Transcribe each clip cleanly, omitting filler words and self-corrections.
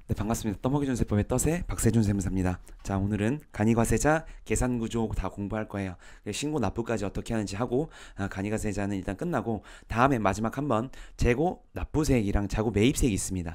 네, 반갑습니다. 떠먹이 존세법의 떠세 박세준 세무사입니다. 자, 오늘은 간이과세자 계산구조 다 공부할 거예요. 신고 납부까지 어떻게 하는지 하고, 간이과세자는 일단 끝나고 다음에 마지막 한번 재고 납부세액이랑 자고 매입세액이 있습니다.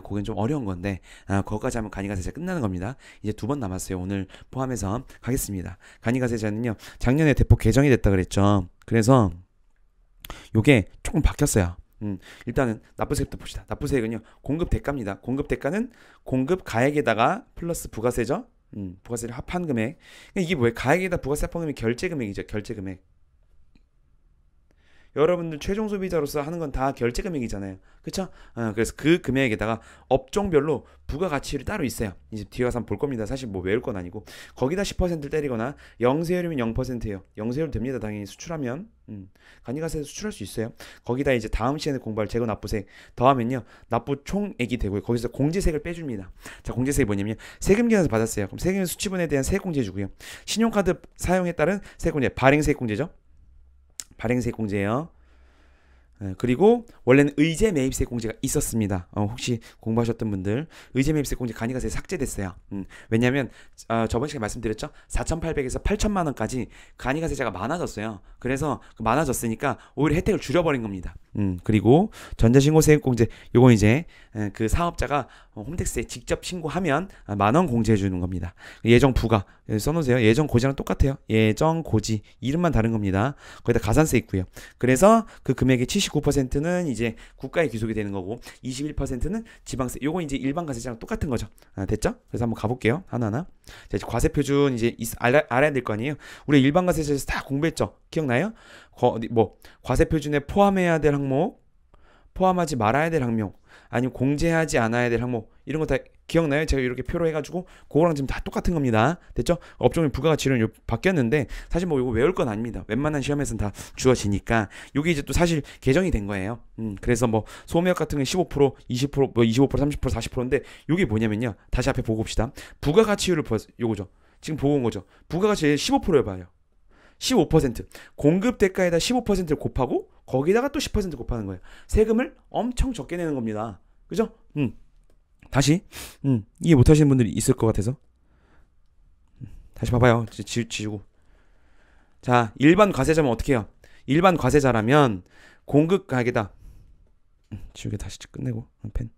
그건 좀 어려운 건데 그거까지 하면 간이과세자 끝나는 겁니다. 이제 두 번 남았어요. 오늘 포함해서 가겠습니다. 간이과세자는요, 작년에 대폭 개정이 됐다 그랬죠. 그래서 요게 조금 바뀌었어요. 일단은 납부세부터 봅시다. 납부세액은요, 공급 대가입니다. 공급 대가는 공급 가액에다가 플러스 부가세죠. 부가세를 합한 금액. 그러니까 이게 뭐예요? 가액에다 부가세 합한 금액이 결제 금액이죠. 결제 금액. 여러분들 최종 소비자로서 하는 건 다 결제 금액이잖아요. 그쵸? 그래서 그 금액에다가 업종별로 부가가치율이 따로 있어요. 이제 뒤에 가서 한번 볼 겁니다. 사실 뭐 외울 건 아니고. 거기다 10%를 때리거나 영세율이면 0%예요. 영세율 됩니다. 당연히 수출하면. 간이가세에서 수출할 수 있어요. 거기다 이제 다음 시간에 공부할 재고 납부세 더하면요, 납부 총액이 되고요. 거기서 공제세액을 빼줍니다. 자, 공제세액이 뭐냐면 세금 기관에서 받았어요. 그럼 세금 수취분에 대한 세액공제 주고요. 신용카드 사용에 따른 세액공제, 발행세액공제죠. 발행세액공제예요. 그리고 원래는 의제 매입세 공제가 있었습니다. 혹시 공부하셨던 분들, 의제 매입세 공제 간이가세 삭제됐어요. 왜냐하면 저번 시간에 말씀드렸죠. 4,800에서 8천만 원까지 간이가세자가 많아졌어요. 그래서 많아졌으니까 오히려 혜택을 줄여버린 겁니다. 그리고 전자신고세액 공제, 요건 이제 그 사업자가 홈택스에 직접 신고하면 10,000원 공제해 주는 겁니다. 예정 부가 써놓으세요. 예정 고지랑 똑같아요. 예정 고지 이름만 다른 겁니다. 거기다 가산세 있고요. 그래서 그 금액의 79%는 이제 국가에 귀속이 되는 거고 21%는 지방세. 요거 이제 일반 과세자랑 똑같은 거죠. 됐죠? 그래서 한번 가볼게요. 하나하나. 자, 이제 과세 표준 이제 알아야 될 거 아니에요. 우리 일반 과세자에서 다 공부했죠. 기억나요? 뭐 과세 표준에 포함해야 될 항목, 포함하지 말아야 될 항목, 아니면 공제하지 않아야 될 항목, 이런 거 다 기억나요? 제가 이렇게 표로 해가지고 그거랑 지금 다 똑같은 겁니다. 됐죠? 업종의 부가가치는 바뀌었는데 사실 뭐 이거 외울 건 아닙니다. 웬만한 시험에서는 다 주어지니까. 요게 이제 또 사실 개정이 된 거예요. 그래서 뭐 소매역 같은 건 15%, 20%, 뭐 25%, 30%, 40%인데 요게 뭐냐면요. 다시 앞에 보고 봅시다. 부가가치율을 요거죠. 지금 보고 온 거죠. 부가가치 15% 해봐요. 15%. 공급 대가에다 15%를 곱하고 거기다가 또 10% 곱하는 거예요. 세금을 엄청 적게 내는 겁니다. 그죠? 다시 이해 못하시는 분들이 있을 것 같아서 다시 봐봐요. 지우고. 자, 일반 과세자면 어떻게 해요? 일반 과세자라면 공급 가격에다 지우개 다시 끝내고 펜.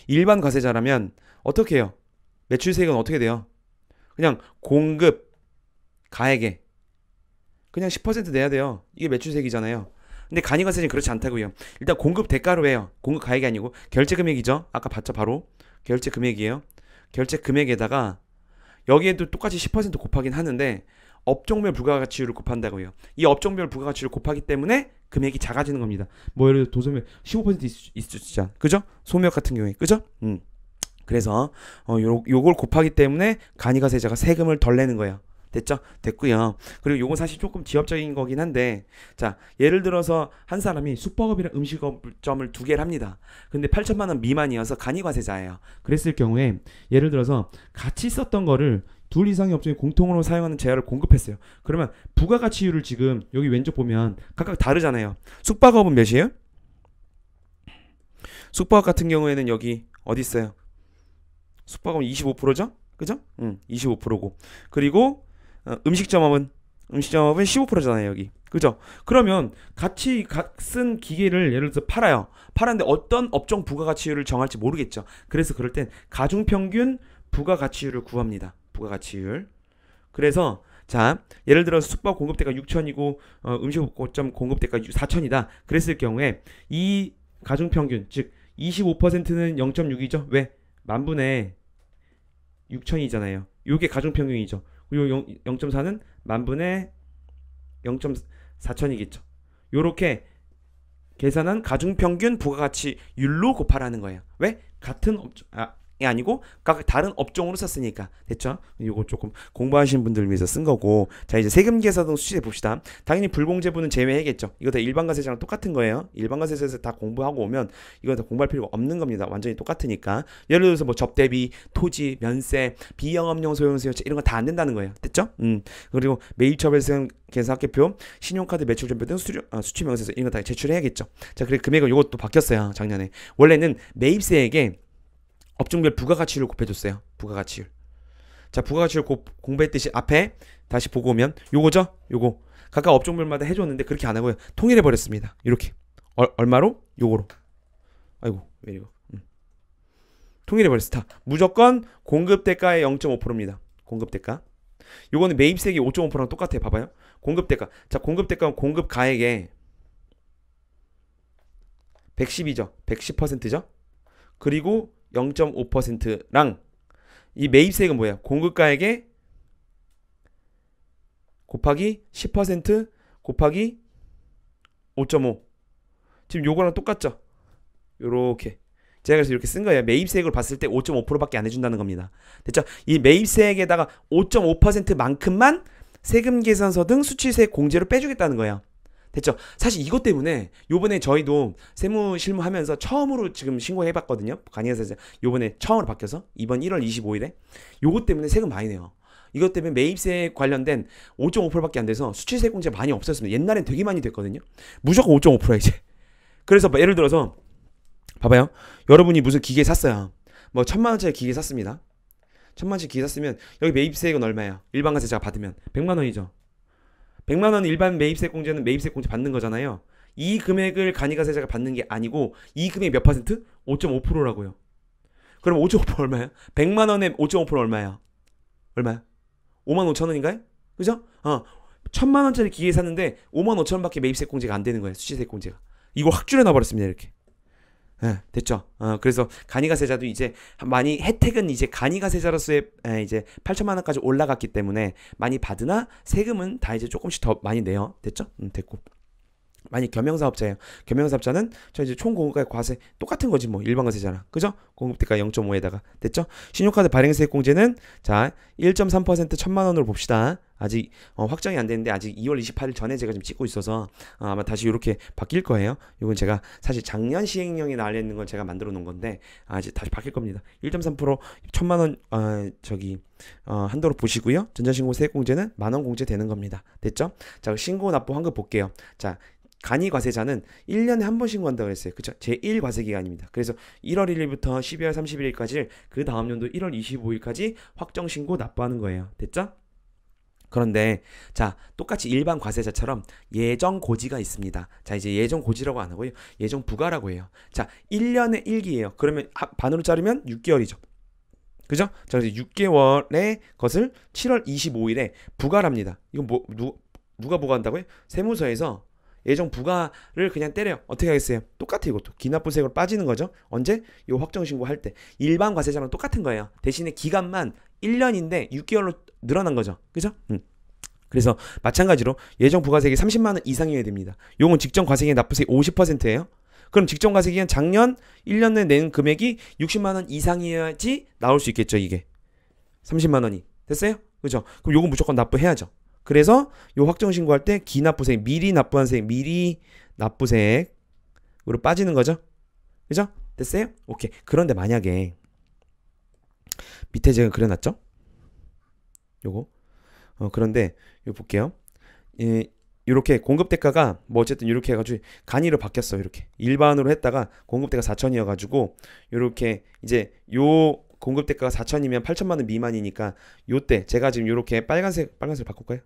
일반 과세자라면 어떻게 해요? 매출세액은 어떻게 돼요? 그냥 공급 가액에 그냥 10% 내야 돼요. 이게 매출세액이잖아요. 근데 간이과세는 그렇지 않다고요. 일단 공급 대가로 해요. 공급 가액이 아니고 결제 금액이죠. 아까 봤죠, 바로 결제 금액이에요. 결제 금액에다가 여기에도 똑같이 10% 곱하긴 하는데 업종별 부가가치율을 곱한다고요. 이 업종별 부가가치율을 곱하기 때문에 금액이 작아지는 겁니다. 뭐 예를 들어 도소매 15% 있었죠, 그죠? 소매역 같은 경우에, 그죠? 그래서 요걸 곱하기 때문에 간이과세자가 세금을 덜 내는 거예요. 됐죠? 됐고요. 그리고 요건 사실 조금 지엽적인 거긴 한데, 자, 예를 들어서 한 사람이 숙박업이랑 음식점을 두 개를 합니다. 근데 8천만 원 미만이어서 간이과세자예요. 그랬을 경우에 예를 들어서 같이 썼던 거를 둘 이상의 업종이 공통으로 사용하는 재화를 공급했어요. 그러면 부가가치율을 지금 여기 왼쪽 보면 각각 다르잖아요. 숙박업은 몇이에요? 숙박업 같은 경우에는 여기 어디 있어요? 숙박업은 25%죠? 그죠? 25%고. 그리고 음식점업은 15%잖아요, 여기. 그죠? 그러면 같이 쓴 기계를 예를 들어서 팔아요. 팔았는데 어떤 업종 부가가치율을 정할지 모르겠죠. 그래서 그럴 땐 가중평균 부가가치율을 구합니다. 부가가치율. 그래서 자, 예를 들어서 숙박 공급대가 6천이고 음식점 공급대가 4천이다. 그랬을 경우에 이 가중평균, 즉 25%는 0.6이죠. 왜? 만분의 6천이잖아요. 요게 가중평균이죠. 그리고 0.4는 만분의 0.4천이겠죠. 요렇게 계산한 가중평균 부가가치율로 곱하라는 거예요. 왜? 같은 아니고 각 다른 업종으로 썼으니까 됐죠? 이거 조금 공부하시는 분들을 위해서 쓴 거고. 자, 이제 세금계산 등 수치세 봅시다. 당연히 불공제분은 제외해야겠죠. 이거 다 일반과세자랑 똑같은 거예요. 일반과세자에서 다 공부하고 오면 이거 다 공부할 필요가 없는 겁니다. 완전히 똑같으니까. 예를 들어서 뭐 접대비, 토지, 면세, 비영업용 소형수요차 이런 거 다 안 된다는 거예요. 됐죠? 그리고 매입처벌세 계산학계표, 신용카드 매출전표 등 수취 명세서 이런 거 다 제출해야겠죠. 자, 그리고 금액은 이것도 바뀌었어요. 작년에. 원래는 매입세액에 업종별 부가가치율을 곱해줬어요. 부가가치율. 자, 부가가치율 공부했듯이 앞에 다시 보고 오면 요거죠? 요거. 각각 업종별마다 해줬는데 그렇게 안 하고요. 통일해버렸습니다. 이렇게. 얼마로? 요거로. 아이고, 왜 이거. 통일해버렸어. 다. 무조건 공급대가의 0.5%입니다. 공급대가. 요거는 매입세액이 5.5%랑 똑같아요. 봐봐요. 공급대가. 자, 공급대가는 공급가액의 110이죠. 110%죠. 그리고 0.5%랑 이 매입세액은 뭐예요? 공급가액의 곱하기 10% 곱하기 5.5. 지금 요거랑 똑같죠? 요렇게. 제가 그래서 이렇게 쓴 거예요. 매입세액을 봤을 때 5.5%밖에 안 해준다는 겁니다. 됐죠? 이 매입세액에다가 5.5%만큼만 세금계산서 등 수취세액 공제로 빼주겠다는 거예요. 됐죠? 사실 이것 때문에 요번에 저희도 세무실무 하면서 처음으로 지금 신고해봤거든요. 간이가세자 요번에 처음으로 바뀌어서 이번 1월 25일에 요것 때문에 세금 많이 내요. 이것 때문에 매입세 관련된 5.5%밖에 안 돼서 수취세액 공제가 많이 없었습니다. 옛날엔 되게 많이 됐거든요. 무조건 5.5%야 이제. 그래서 뭐 예를 들어서 봐봐요. 여러분이 무슨 기계 샀어요. 뭐 1,000만원짜리 기계 샀습니다. 1,000만원짜리 기계 샀으면 여기 매입세액은 얼마예요? 일반가세자가 받으면 100만원이죠. 100만원 일반 매입세 공제는 매입세 공제 받는 거잖아요. 이 금액을 간이가세자가 받는 게 아니고 이 금액 몇 퍼센트? 5.5%라고요. 그럼 5.5% 얼마야? 100만원에 5.5% 얼마야? 얼마야? 55,000원인가요? 그죠? 1,000만원짜리 기계 샀는데 55,000원밖에 매입세 공제가 안 되는 거예요. 수취세 공제가. 이걸 확 줄여놔버렸습니다. 이렇게. 네, 됐죠. 그래서 간이가세자도 이제 많이 혜택은 이제 간이가세자로서의 이제 8천만 원까지 올라갔기 때문에 많이 받으나 세금은 다 이제 조금씩 더 많이 내요. 됐죠? 됐고. 만약 겸용사업자예요. 겸용사업자는 저 이제 총 공급가액 과세 똑같은 거지 뭐 일반과세잖아. 그죠? 공급대가 0.5에다가 됐죠? 신용카드 발행세액 공제는 자 1.3% 1,000만 원으로 봅시다. 아직 확정이 안 됐는데 아직 2월 28일 전에 제가 지금 찍고 있어서 아마 다시 이렇게 바뀔 거예요. 이건 제가 사실 작년 시행령에 나와 있는 건 제가 만들어 놓은 건데 이제 다시 바뀔 겁니다. 1.3% 1,000만 원 한도로 보시고요. 전자신고 세액 공제는 10,000원 공제 되는 겁니다. 됐죠? 자, 신고 납부 환급 볼게요. 자, 간이과세자는 1년에 한 번 신고한다고 했어요. 그쵸? 제1과세기간입니다. 그래서 1월 1일부터 12월 31일까지 그 다음 연도 1월 25일까지 확정 신고 납부하는 거예요. 됐죠? 그런데 자, 똑같이 일반 과세자처럼 예정 고지가 있습니다. 자, 이제 예정 고지라고 안 하고요. 예정 부과라고 해요. 자, 1년에 1기예요. 그러면 반으로 자르면 6개월이죠. 그죠? 자, 그래서 6개월의 것을 7월 25일에 부과를 합니다. 이건 뭐 누가 부과한다고요? 세무서에서 예정 부과를 그냥 때려요. 어떻게 하겠어요? 똑같아 이것도. 기납부세액으로 빠지는 거죠. 언제? 요 확정신고할 때. 일반 과세자랑 똑같은 거예요. 대신에 기간만 1년인데 6개월로 늘어난 거죠. 그죠? 그래서 마찬가지로 예정 부가세액이 30만 원 이상이어야 됩니다. 요건 직전 과세기간 납부세액 50%예요. 그럼 직전 과세기간 작년 1년 내에 낸 금액이 60만 원 이상이어야지 나올 수 있겠죠, 이게. 30만 원이. 됐어요? 그죠? 그럼 요건 무조건 납부해야죠. 그래서 요 확정 신고할 때 기납부세액, 미리 납부한 세액, 미리 납부세액으로 빠지는 거죠. 그죠? 됐어요? 오케이. 그런데 만약에 밑에 제가 그려놨죠? 요거. 그런데 요 볼게요. 이렇게 공급대가가 뭐 어쨌든 이렇게 해가지고 간이로 바뀌었어. 이렇게 일반으로 했다가 공급대가 4천이어가지고 이렇게 이제 요 공급대가가 4천이면 8천만 원 미만이니까 요때 제가 지금 이렇게 빨간색 바꿀까요?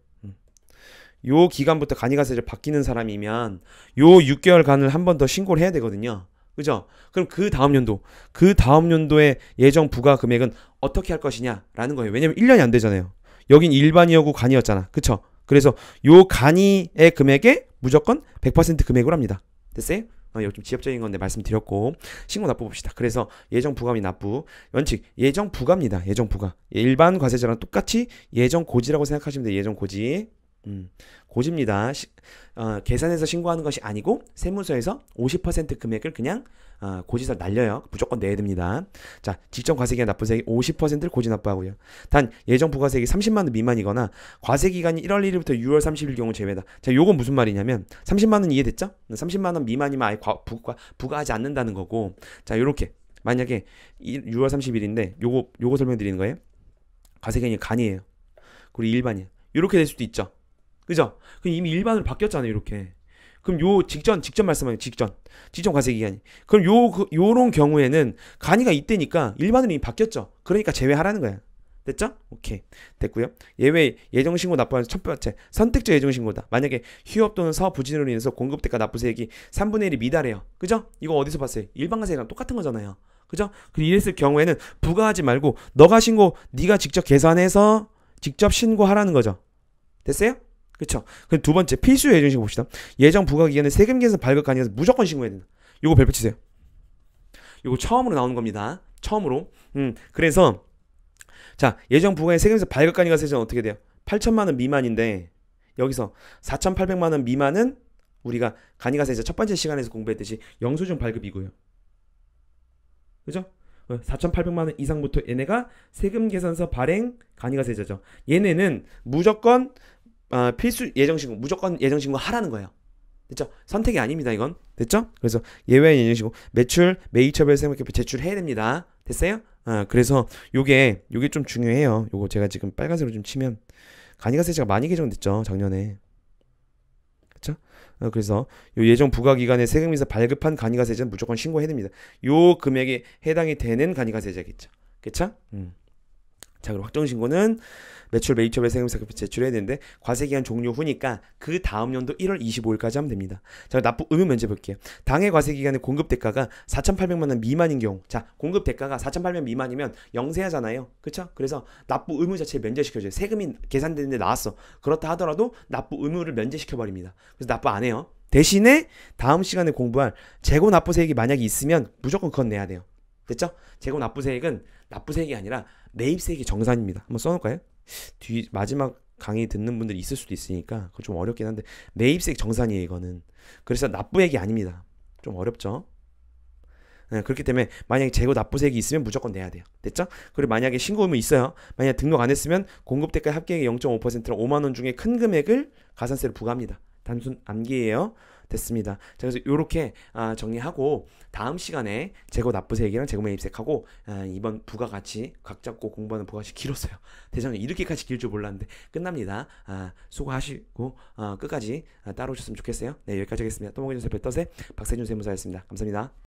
요 기간부터 간이가세를 바뀌는 사람이면 요 6개월간을 한 번 더 신고를 해야 되거든요. 그죠? 그럼 그 다음 연도의 예정 부과 금액은 어떻게 할 것이냐라는 거예요. 왜냐면 1년이 안 되잖아요. 여긴 일반이었고 간이었잖아. 그쵸? 그래서 요 간이의 금액에 무조건 100% 금액으로 합니다. 됐어요? 이거 좀 지엽적인 건데 말씀드렸고 신고 납부 봅시다. 그래서 예정 부과 및 납부 원칙 예정 부과입니다. 예정 부과 일반 과세자랑 똑같이 예정 고지라고 생각하시면 돼요. 예정 고지. 고지입니다. 계산해서 신고하는 것이 아니고 세무서에서 50% 금액을 그냥 고지서 날려요. 무조건 내야 됩니다. 자, 직전 과세기간 납부세액 50%를 고지 납부하고요. 단 예정 부가세액이 30만 원 미만이거나 과세기간이 1월 1일부터 6월 30일 경우 제외다. 자, 요건 무슨 말이냐면 30만 원 이해됐죠? 30만 원 미만이면 아예 부과하지 않는다는 거고. 자, 요렇게 만약에 6월 30일인데 요거 설명드리는 거예요. 과세기간이 간이에요. 그리고 일반이에요. 요렇게 될 수도 있죠. 그죠? 그럼 이미 일반으로 바뀌었잖아요, 이렇게. 그럼 요 직전 말씀하는 직전 과세 기간이. 그럼 요런 경우에는 간이가 이때니까 일반으로 이미 바뀌었죠. 그러니까 제외하라는 거야. 됐죠? 오케이. 됐고요. 예외 예정신고 납부하는 첫 번째 선택적 예정신고다. 만약에 휴업 또는 사업 부진으로 인해서 공급대가 납부세액이 3분의 1이 미달해요. 그죠? 이거 어디서 봤어요? 일반과세랑 똑같은 거잖아요. 그죠? 이랬을 경우에는 부과하지 말고 네가 직접 계산해서 직접 신고하라는 거죠. 됐어요? 그쵸? 그럼 두 번째 필수 예정신고 봅시다. 예정 부과 기간에 세금 계산 발급 아니어서 무조건 신고해야 된다. 요거 별표 치세요. 요거 처음으로 나오는 겁니다. 처음으로. 그래서 자, 예정 부과에 세금 계산 발급 간이가 세전 어떻게 돼요? 8천만 원 미만인데 여기서 4,800만 원 미만은 우리가 간이가세제 첫 번째 시간에서 공부했듯이 영수증 발급이고요. 그죠? 4,800만 원 이상부터 얘네가 세금 계산서 발행 간이가세제죠. 얘네는 무조건 필수 예정신고 무조건 예정신고 하라는 거예요. 됐죠? 선택이 아닙니다. 이건 됐죠? 그래서 예외 예정신고 매출 매입처별 세무개표 제출해야 됩니다. 됐어요? 그래서 요게 좀 중요해요. 요거 제가 지금 빨간색으로 좀 치면 간이가세제가 많이 개정됐죠, 작년에. 그쵸? 그래서 요 예정 부과 기간에 세금에서 발급한 간이가세제는 무조건 신고해야 됩니다. 요 금액에 해당이 되는 간이가세제겠죠. 그쵸? 자, 그리고 확정신고는 매출 매입처별 세금세금 제출해야 되는데 과세기간 종료 후니까 그 다음 연도 1월 25일까지 하면 됩니다. 자, 납부 의무 면제 볼게요. 당해 과세기간에 공급대가가 4,800만 원 미만인 경우, 자, 공급대가가 4,800만 미만이면 영세하잖아요. 그쵸? 그래서 납부 의무 자체를 면제시켜줘요. 세금이 계산되는데 나왔어. 그렇다 하더라도 납부 의무를 면제시켜버립니다. 그래서 납부 안 해요. 대신에 다음 시간에 공부할 재고 납부세액이 만약에 있으면 무조건 그건 내야 돼요. 됐죠? 재고 납부세액은 납부세액이 아니라 매입세액이 정산입니다. 한번 써놓을까요? 마지막 강의 듣는 분들이 있을 수도 있으니까 그거 좀 어렵긴 한데 매입세액 정산이에요, 이거는. 그래서 납부액이 아닙니다. 좀 어렵죠? 네, 그렇기 때문에 만약에 재고 납부세액이 있으면 무조건 내야 돼요. 됐죠? 그리고 만약에 신고 의무 있어요. 만약 등록 안 했으면 공급대가 합계액의 0.5%랑 5만 원 중에 큰 금액을 가산세를 부과합니다. 단순 암기예요. 됐습니다. 자, 그래서 요렇게 정리하고 다음 시간에 재고 납부세액이랑 재고 매입세액하고 이번 부가가치 각 잡고 공부하는 부가가치 길었어요. 대장님 이렇게까지 길 줄 몰랐는데 끝납니다. 수고하시고 끝까지 따라오셨으면 좋겠어요. 네, 여기까지 하겠습니다. 또먹이준세 배떠세 박세준 세무사였습니다. 감사합니다.